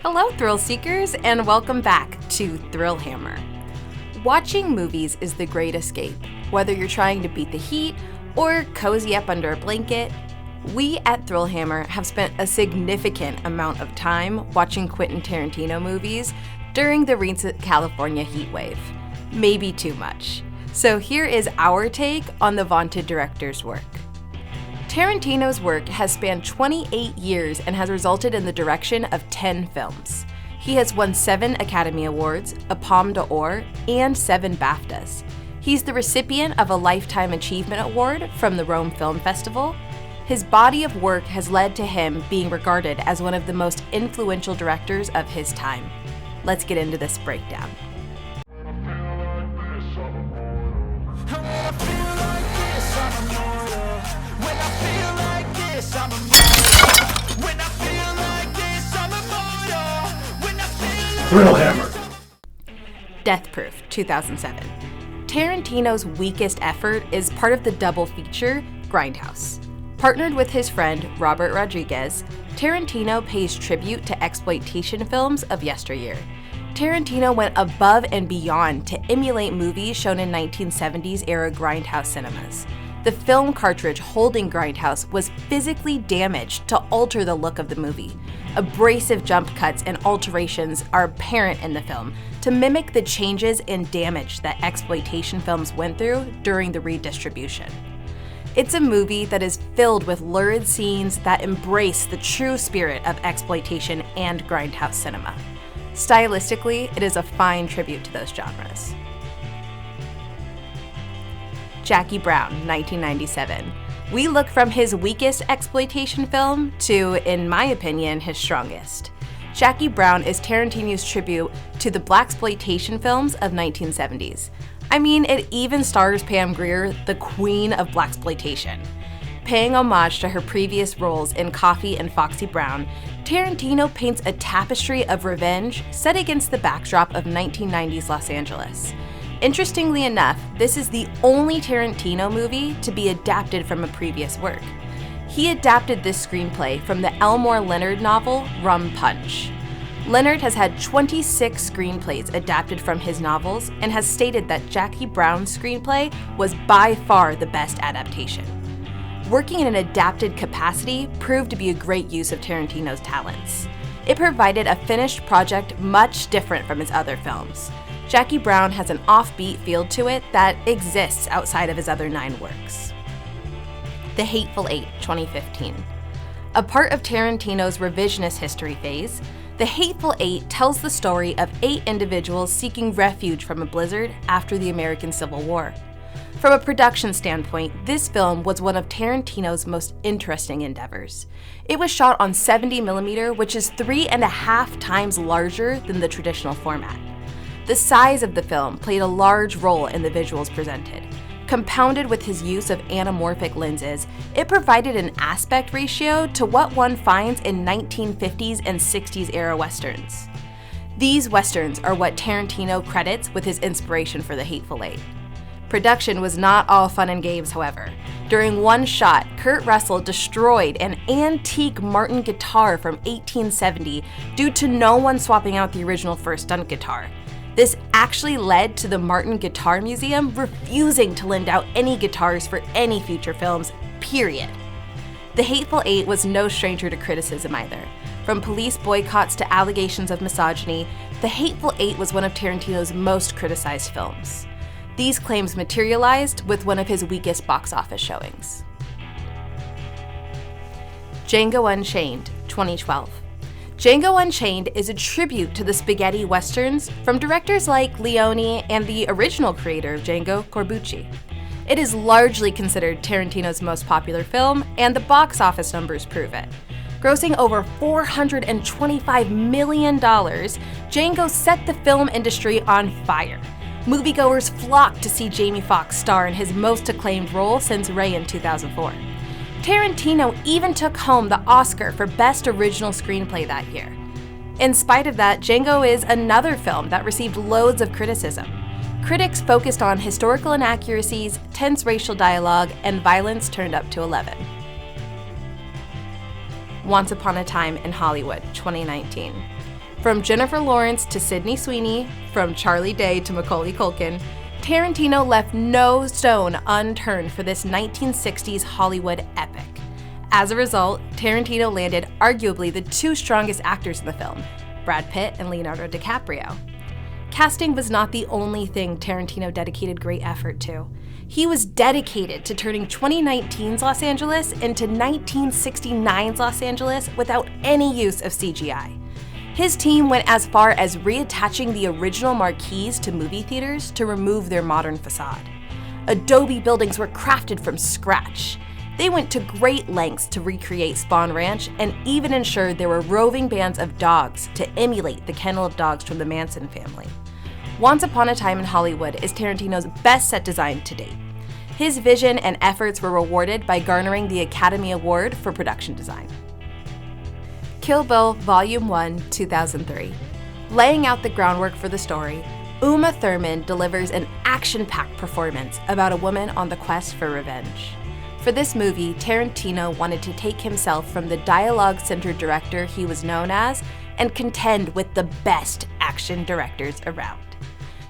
Hello, thrill seekers, and welcome back to Thrill Hammer. Watching movies is the great escape. Whether you're trying to beat the heat or cozy up under a blanket, we at Thrill Hammer have spent a significant amount of time watching Quentin Tarantino movies during the recent California heat wave. Maybe too much. So here is our take on the vaunted director's work. Tarantino's work has spanned 28 years and has resulted in the direction of 10 films. He has won 7 Academy Awards, a Palme d'Or, and 7 BAFTAs. He's the recipient of a Lifetime Achievement Award from the Rome Film Festival. His body of work has led to him being regarded as one of the most influential directors of his time. Let's get into this breakdown. Thrill Hammer. Death Proof, 2007. Tarantino's weakest effort is part of the double feature, Grindhouse. Partnered with his friend Robert Rodriguez, Tarantino pays tribute to exploitation films of yesteryear. Tarantino went above and beyond to emulate movies shown in 1970s-era Grindhouse cinemas. The film cartridge holding Grindhouse was physically damaged to alter the look of the movie. Abrasive jump cuts and alterations are apparent in the film to mimic the changes and damage that exploitation films went through during the redistribution. It's a movie that is filled with lurid scenes that embrace the true spirit of exploitation and Grindhouse cinema. Stylistically, it is a fine tribute to those genres. Jackie Brown, 1997. We look from his weakest exploitation film to, in my opinion, his strongest. Jackie Brown is Tarantino's tribute to the blaxploitation films of 1970s. I mean, it even stars Pam Grier, the queen of blaxploitation. Paying homage to her previous roles in Coffy and Foxy Brown, Tarantino paints a tapestry of revenge set against the backdrop of 1990s Los Angeles. Interestingly enough, this is the only Tarantino movie to be adapted from a previous work. He adapted this screenplay from the Elmore Leonard novel, Rum Punch. Leonard has had 26 screenplays adapted from his novels and has stated that Jackie Brown's screenplay was by far the best adaptation. Working in an adapted capacity proved to be a great use of Tarantino's talents. It provided a finished project much different from his other films. Jackie Brown has an offbeat feel to it that exists outside of his other 9 works. The Hateful Eight, 2015. A part of Tarantino's revisionist history phase, The Hateful Eight tells the story of 8 individuals seeking refuge from a blizzard after the American Civil War. From a production standpoint, this film was one of Tarantino's most interesting endeavors. It was shot on 70mm, which is 3.5 times larger than the traditional format. The size of the film played a large role in the visuals presented. Compounded with his use of anamorphic lenses, it provided an aspect ratio to what one finds in 1950s and 60s era westerns. These westerns are what Tarantino credits with his inspiration for The Hateful Eight. Production was not all fun and games, however. During one shot, Kurt Russell destroyed an antique Martin guitar from 1870 due to no one swapping out the original first stunt guitar. This actually led to the Martin Guitar Museum refusing to lend out any guitars for any future films, period. The Hateful Eight was no stranger to criticism either. From police boycotts to allegations of misogyny, The Hateful Eight was one of Tarantino's most criticized films. These claims materialized with one of his weakest box office showings. Django Unchained, 2012. Django Unchained is a tribute to the spaghetti westerns from directors like Leone and the original creator of Django, Corbucci. It is largely considered Tarantino's most popular film, and the box office numbers prove it. Grossing over $425 million, Django set the film industry on fire. Moviegoers flocked to see Jamie Foxx star in his most acclaimed role since Ray in 2004. Tarantino even took home the Oscar for Best Original Screenplay that year. In spite of that, Django is another film that received loads of criticism. Critics focused on historical inaccuracies, tense racial dialogue, and violence turned up to 11. Once Upon a Time in Hollywood, 2019. From Jennifer Lawrence to Sydney Sweeney, from Charlie Day to Macaulay Culkin, Tarantino left no stone unturned for this 1960s Hollywood epic. As a result, Tarantino landed arguably the two strongest actors in the film, Brad Pitt and Leonardo DiCaprio. Casting was not the only thing Tarantino dedicated great effort to. He was dedicated to turning 2019's Los Angeles into 1969's Los Angeles without any use of CGI. His team went as far as reattaching the original marquees to movie theaters to remove their modern facade. Adobe buildings were crafted from scratch. They went to great lengths to recreate Spahn Ranch and even ensured there were roving bands of dogs to emulate the kennel of dogs from the Manson family. Once Upon a Time in Hollywood is Tarantino's best set design to date. His vision and efforts were rewarded by garnering the Academy Award for Production Design. Kill Bill Volume 1, 2003. Laying out the groundwork for the story, Uma Thurman delivers an action-packed performance about a woman on the quest for revenge. For this movie, Tarantino wanted to take himself from the dialogue-centered director he was known as and contend with the best action directors around.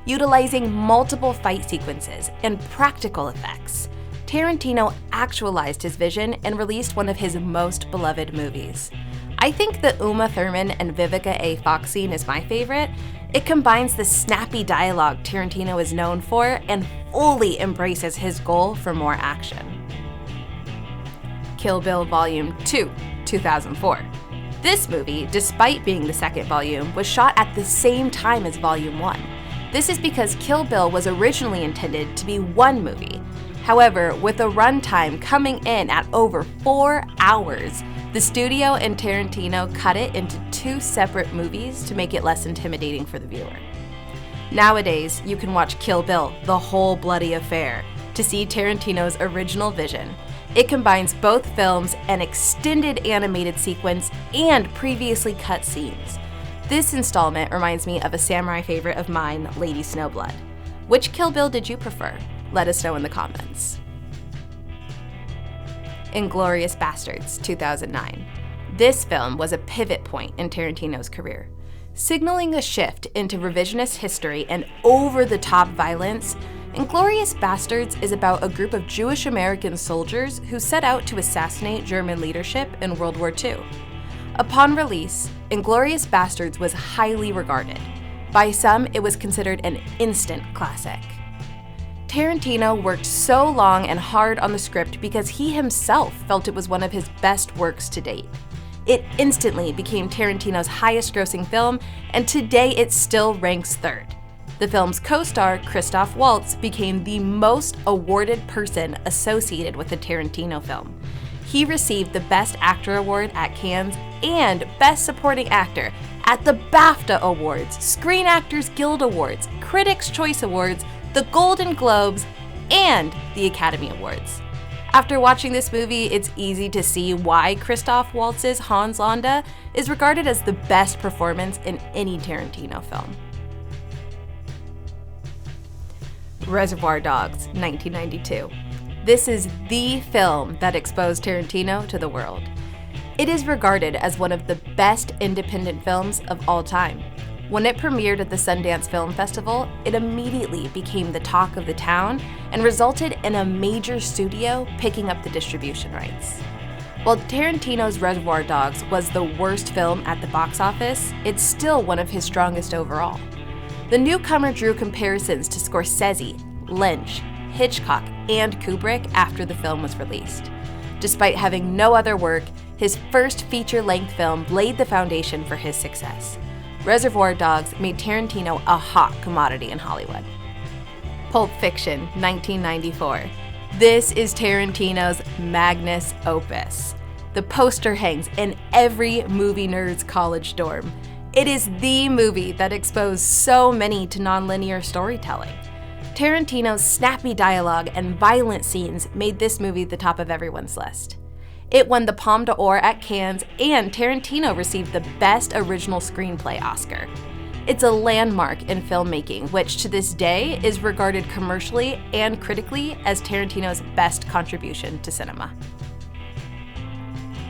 Utilizing multiple fight sequences and practical effects, Tarantino actualized his vision and released one of his most beloved movies. I think the Uma Thurman and Vivica A. Fox scene is my favorite. It combines the snappy dialogue Tarantino is known for and fully embraces his goal for more action. Kill Bill Volume 2, 2004. This movie, despite being the second volume, was shot at the same time as Volume 1. This is because Kill Bill was originally intended to be one movie. However, with a runtime coming in at over 4 hours, the studio and Tarantino cut it into 2 separate movies to make it less intimidating for the viewer. Nowadays, you can watch Kill Bill, the whole bloody affair, to see Tarantino's original vision. It combines both films, an extended animated sequence, and previously cut scenes. This installment reminds me of a samurai favorite of mine, Lady Snowblood. Which Kill Bill did you prefer? Let us know in the comments. Inglorious Bastards, 2009. This film was a pivot point in Tarantino's career. Signaling a shift into revisionist history and over-the-top violence, Inglorious Bastards is about a group of Jewish American soldiers who set out to assassinate German leadership in World War II. Upon release, Inglorious Bastards was highly regarded. By some, it was considered an instant classic. Tarantino worked so long and hard on the script because he himself felt it was one of his best works to date. It instantly became Tarantino's highest-grossing film, and today it still ranks third. The film's co-star, Christoph Waltz, became the most awarded person associated with a Tarantino film. He received the Best Actor Award at Cannes and Best Supporting Actor at the BAFTA Awards, Screen Actors Guild Awards, Critics' Choice Awards, the Golden Globes, and the Academy Awards. After watching this movie, it's easy to see why Christoph Waltz's Hans Landa is regarded as the best performance in any Tarantino film. Reservoir Dogs, 1992. This is the film that exposed Tarantino to the world. It is regarded as one of the best independent films of all time. When it premiered at the Sundance Film Festival, it immediately became the talk of the town and resulted in a major studio picking up the distribution rights. While Tarantino's Reservoir Dogs was the worst film at the box office, it's still one of his strongest overall. The newcomer drew comparisons to Scorsese, Lynch, Hitchcock, and Kubrick after the film was released. Despite having no other work, his first feature-length film laid the foundation for his success. Reservoir Dogs made Tarantino a hot commodity in Hollywood. Pulp Fiction, 1994. This is Tarantino's magnus opus. The poster hangs in every movie nerd's college dorm. It is the movie that exposed so many to nonlinear storytelling. Tarantino's snappy dialogue and violent scenes made this movie the top of everyone's list. It won the Palme d'Or at Cannes, and Tarantino received the Best Original Screenplay Oscar. It's a landmark in filmmaking, which to this day is regarded commercially and critically as Tarantino's best contribution to cinema.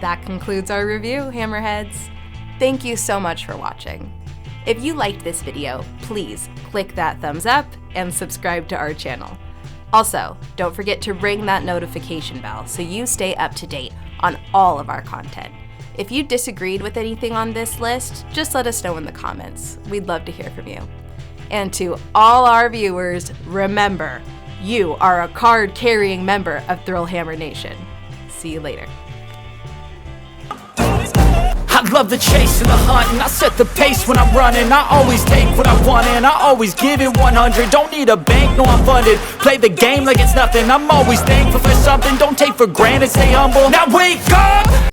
That concludes our review, Hammerheads. Thank you so much for watching. If you liked this video, please click that thumbs up and subscribe to our channel. Also, don't forget to ring that notification bell so you stay up to date on all of our content. If you disagreed with anything on this list, just let us know in the comments. We'd love to hear from you. And to all our viewers, remember, you are a card-carrying member of Thrillhammer Nation. See you later. I love the chase and the hunt, and I set the pace when I'm running. I always take what I want and I always give it 100. Don't need a bank, no I'm funded. Play the game like it's nothing. I'm always thankful for something. Don't take for granted, stay humble. Now wake up!